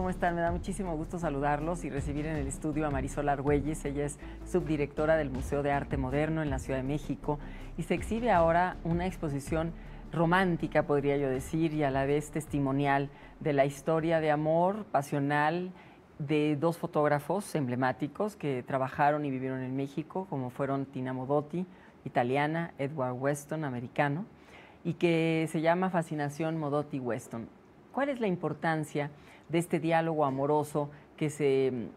¿Cómo están? Me da muchísimo gusto saludarlos y recibir en el estudio a Marisol Argüelles. Ella es subdirectora del Museo de Arte Moderno en la Ciudad de México y se exhibe ahora una exposición romántica, podría yo decir, y a la vez testimonial de la historia de amor pasional de dos fotógrafos emblemáticos que trabajaron y vivieron en México, como fueron Tina Modotti, italiana, Edward Weston, americano, y que se llama Fascinación Modotti-Weston. ¿Cuál es la importancia de este diálogo amoroso que se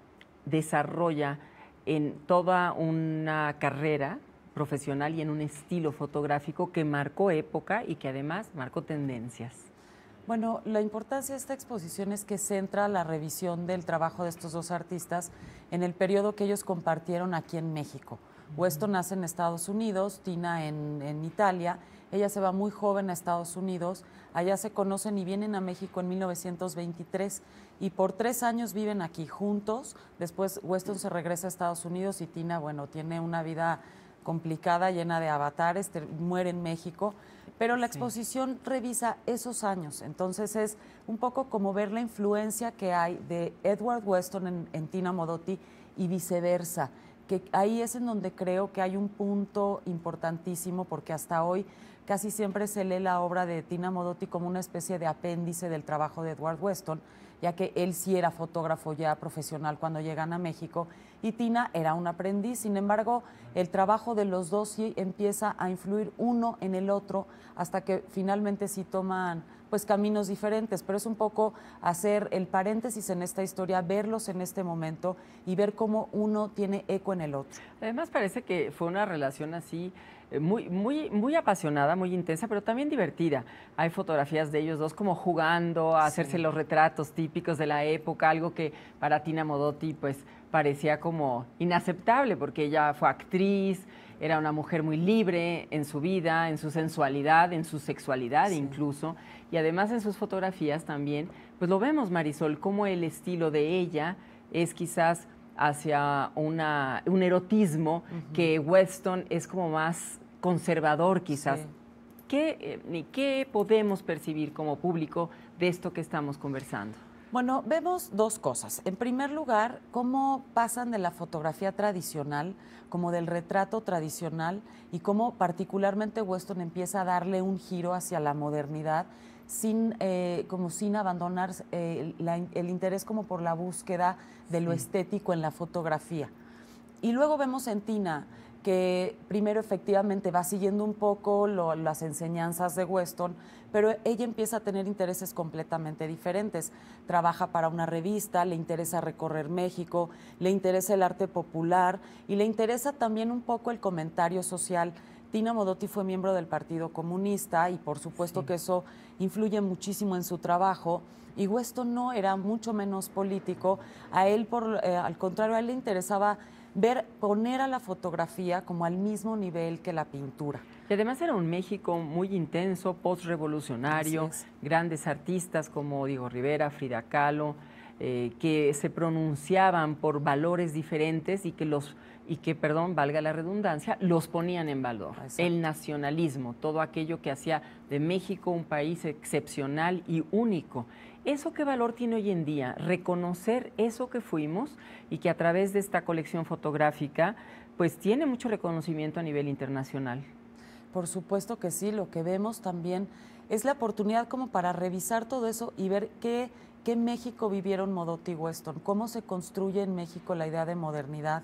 desarrolla en toda una carrera profesional y en un estilo fotográfico que marcó época y que además marcó tendencias? Bueno, la importancia de esta exposición es que centra la revisión del trabajo de estos dos artistas en el periodo que ellos compartieron aquí en México. Weston nace en Estados Unidos, Tina en Italia. Ella se va muy joven a Estados Unidos, allá se conocen y vienen a México en 1923 y por 3 años viven aquí juntos. Después Weston se regresa a Estados Unidos y Tina, bueno, tiene una vida complicada, llena de avatares, muere en México, pero la exposición revisa esos años, entonces es un poco como ver la influencia que hay de Edward Weston en Tina Modotti y viceversa, que ahí es en donde creo que hay un punto importantísimo, porque hasta hoy casi siempre se lee la obra de Tina Modotti como una especie de apéndice del trabajo de Edward Weston, ya que él sí era fotógrafo ya profesional cuando llegan a México y Tina era un aprendiz. Sin embargo, el trabajo de los dos sí empieza a influir uno en el otro hasta que finalmente sí toman pues caminos diferentes, pero es un poco hacer el paréntesis en esta historia, verlos en este momento y ver cómo uno tiene eco en el otro. Además parece que fue una relación así muy apasionada, muy intensa, pero también divertida. Hay fotografías de ellos dos como jugando a hacerse los retratos típicos de la época, algo que para Tina Modotti pues parecía como inaceptable porque ella fue actriz, era una mujer muy libre en su vida, en su sensualidad, en su sexualidad incluso, y además en sus fotografías también, pues lo vemos, Marisol, como el estilo de ella es quizás hacia un erotismo que Weston es como más conservador quizás. Sí. ¿Qué podemos percibir como público de esto que estamos conversando? Bueno, vemos dos cosas. En primer lugar, cómo pasan de la fotografía tradicional, como del retrato tradicional, y cómo particularmente Weston empieza a darle un giro hacia la modernidad, sin abandonar el interés como por la búsqueda de lo estético en la fotografía. Y luego vemos en Tina que primero efectivamente va siguiendo un poco las enseñanzas de Weston, pero ella empieza a tener intereses completamente diferentes. Trabaja para una revista, le interesa recorrer México, le interesa el arte popular y le interesa también un poco el comentario social. Tina Modotti fue miembro del Partido Comunista y por supuesto que eso influye muchísimo en su trabajo. Y Weston no, era mucho menos político. A él, al contrario, a él le interesaba poner a la fotografía como al mismo nivel que la pintura. Y además era un México muy intenso, postrevolucionario, grandes artistas como Diego Rivera, Frida Kahlo, que se pronunciaban por valores diferentes y que, perdón, valga la redundancia, los ponían en valor. Exacto. El nacionalismo, todo aquello que hacía de México un país excepcional y único. ¿Eso qué valor tiene hoy en día? Reconocer eso que fuimos y que a través de esta colección fotográfica pues tiene mucho reconocimiento a nivel internacional. Por supuesto que sí, lo que vemos también es la oportunidad como para revisar todo eso y ver qué México vivieron Modotti y Weston, cómo se construye en México la idea de modernidad,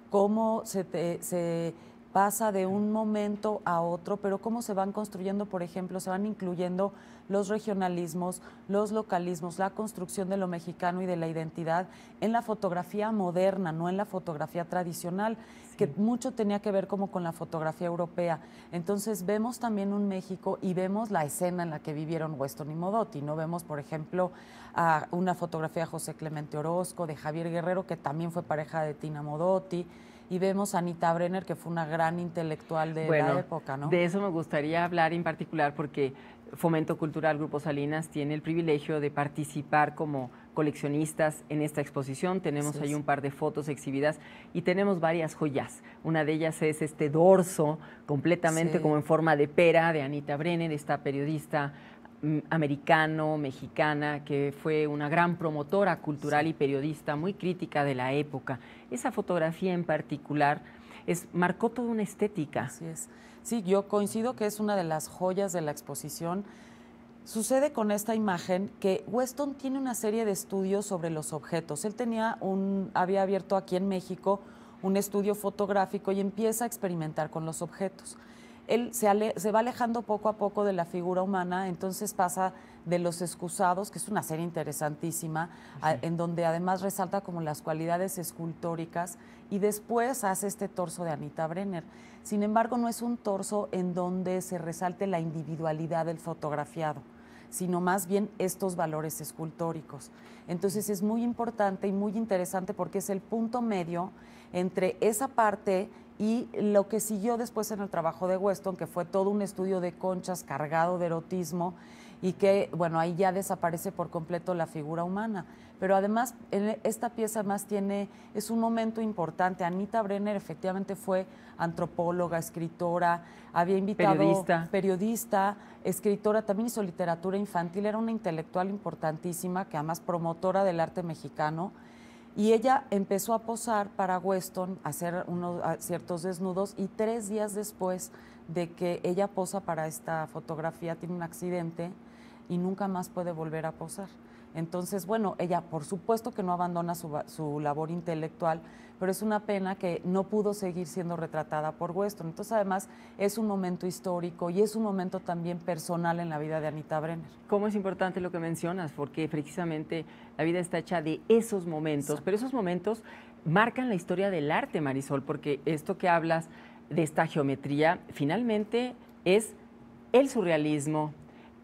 cómo se pasa de un momento a otro, pero cómo se van construyendo, por ejemplo, se van incluyendo los regionalismos, los localismos, la construcción de lo mexicano y de la identidad en la fotografía moderna, no en la fotografía tradicional, que mucho tenía que ver como con la fotografía europea. Entonces vemos también un México y vemos la escena en la que vivieron Weston y Modotti, ¿no? Vemos, por ejemplo, a una fotografía de José Clemente Orozco, de Javier Guerrero, que también fue pareja de Tina Modotti, y vemos a Anita Brenner, que fue una gran intelectual de la época, ¿no? De eso me gustaría hablar en particular porque Fomento Cultural Grupo Salinas tiene el privilegio de participar como coleccionistas en esta exposición. Tenemos ahí un par de fotos exhibidas y tenemos varias joyas. Una de ellas es este dorso completamente como en forma de pera de Anita Brenner, esta periodista americano, mexicana, que fue una gran promotora cultural y periodista, muy crítica de la época. Esa fotografía en particular marcó toda una estética. Así es. Sí, yo coincido que es una de las joyas de la exposición. Sucede con esta imagen que Weston tiene una serie de estudios sobre los objetos. Él había abierto aquí en México un estudio fotográfico y empieza a experimentar con los objetos. Él se va alejando poco a poco de la figura humana, entonces pasa de Los Excusados, que es una serie interesantísima, en donde además resalta como las cualidades escultóricas, y después hace este torso de Anita Brenner. Sin embargo, no es un torso en donde se resalte la individualidad del fotografiado, sino más bien estos valores escultóricos. Entonces es muy importante y muy interesante porque es el punto medio entre esa parte y lo que siguió después en el trabajo de Weston, que fue todo un estudio de conchas cargado de erotismo y que, bueno, ahí ya desaparece por completo la figura humana. Pero además, esta pieza más es un momento importante. Anita Brenner efectivamente fue antropóloga, escritora, había invitado periodista, escritora, también hizo literatura infantil, era una intelectual importantísima, que además promotora del arte mexicano. Y ella empezó a posar para Weston, a hacer ciertos desnudos, y 3 días después de que ella posa para esta fotografía tiene un accidente y nunca más puede volver a posar. Entonces, bueno, ella por supuesto que no abandona su labor intelectual, pero es una pena que no pudo seguir siendo retratada por Weston. Entonces, además, es un momento histórico y es un momento también personal en la vida de Anita Brenner. ¿Cómo es importante lo que mencionas? Porque precisamente la vida está hecha de esos momentos, pero esos momentos marcan la historia del arte, Marisol, porque esto que hablas de esta geometría, finalmente es el surrealismo,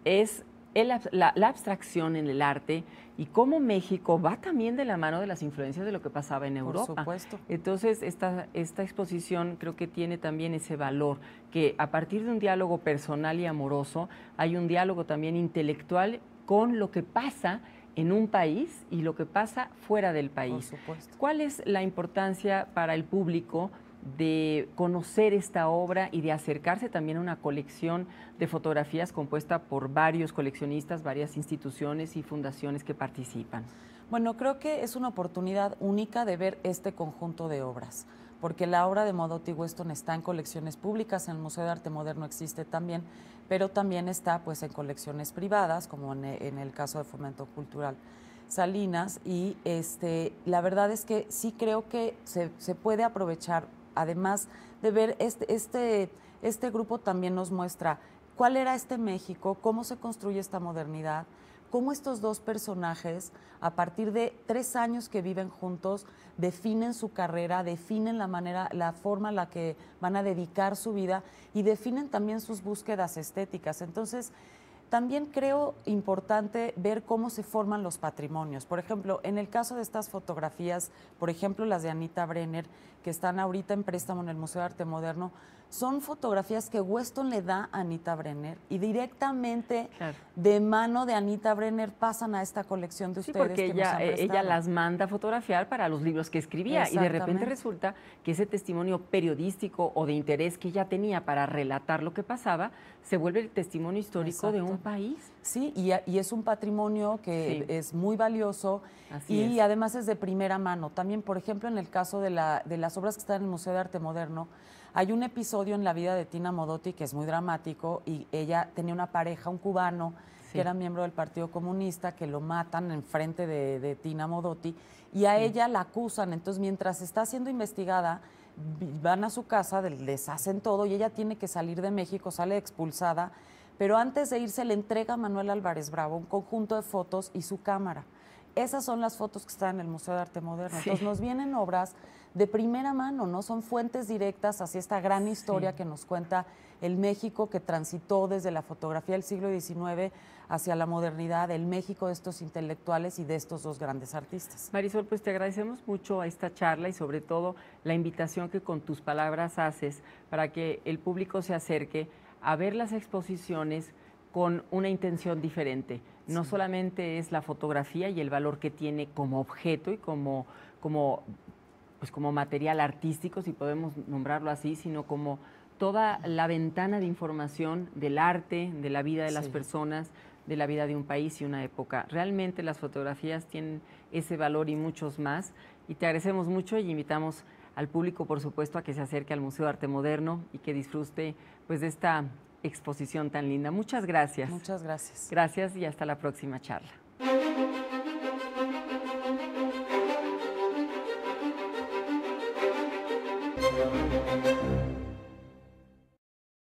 es la abstracción en el arte, y cómo México va también de la mano de las influencias de lo que pasaba en Europa. Por supuesto. Entonces, esta exposición creo que tiene también ese valor, que a partir de un diálogo personal y amoroso, hay un diálogo también intelectual con lo que pasa en un país y lo que pasa fuera del país. Por supuesto. ¿Cuál es la importancia para el público de conocer esta obra y de acercarse también a una colección de fotografías compuesta por varios coleccionistas, varias instituciones y fundaciones que participan? Bueno, creo que es una oportunidad única de ver este conjunto de obras, porque la obra de Modotti Weston está en colecciones públicas, en el Museo de Arte Moderno existe también, pero también está pues en colecciones privadas, como en el caso de Fomento Cultural Salinas, y la verdad es que sí creo que se puede aprovechar. Además de ver, este grupo también nos muestra cuál era este México, cómo se construye esta modernidad, cómo estos dos personajes, a partir de 3 años que viven juntos, definen su carrera, definen la forma en la que van a dedicar su vida y definen también sus búsquedas estéticas. Entonces, también creo importante ver cómo se forman los patrimonios. Por ejemplo, en el caso de estas fotografías, por ejemplo, las de Anita Brenner, que están ahorita en préstamo en el Museo de Arte Moderno, son fotografías que Weston le da a Anita Brenner y directamente de mano de Anita Brenner pasan a esta colección de ustedes. Porque ella las manda a fotografiar para los libros que escribía, y de repente resulta que ese testimonio periodístico o de interés que ella tenía para relatar lo que pasaba se vuelve el testimonio histórico de un país. Sí, y es un patrimonio que es muy valioso y además es de primera mano. También, por ejemplo, en el caso de las obras que están en el Museo de Arte Moderno, hay un episodio en la vida de Tina Modotti que es muy dramático, y ella tenía una pareja, un cubano, que era miembro del Partido Comunista, que lo matan enfrente de Tina Modotti, y a ella la acusan. Entonces, mientras está siendo investigada, van a su casa, les hacen todo, y ella tiene que salir de México, sale expulsada, pero antes de irse le entrega a Manuel Álvarez Bravo un conjunto de fotos y su cámara. Esas son las fotos que están en el Museo de Arte Moderno. Entonces nos vienen obras de primera mano, ¿no? Son fuentes directas hacia esta gran historia que nos cuenta el México que transitó desde la fotografía del siglo XIX hacia la modernidad, el México de estos intelectuales y de estos dos grandes artistas. Marisol, pues te agradecemos mucho a esta charla y sobre todo la invitación que con tus palabras haces para que el público se acerque a ver las exposiciones con una intención diferente. No solamente es la fotografía y el valor que tiene como objeto y como material artístico, si podemos nombrarlo así, sino como toda la ventana de información del arte, de la vida de las personas, de la vida de un país y una época. Realmente las fotografías tienen ese valor y muchos más, y te agradecemos mucho y invitamos al público, por supuesto, a que se acerque al Museo de Arte Moderno y que disfrute pues de esta exposición tan linda. Muchas gracias. Muchas gracias. Gracias y hasta la próxima charla.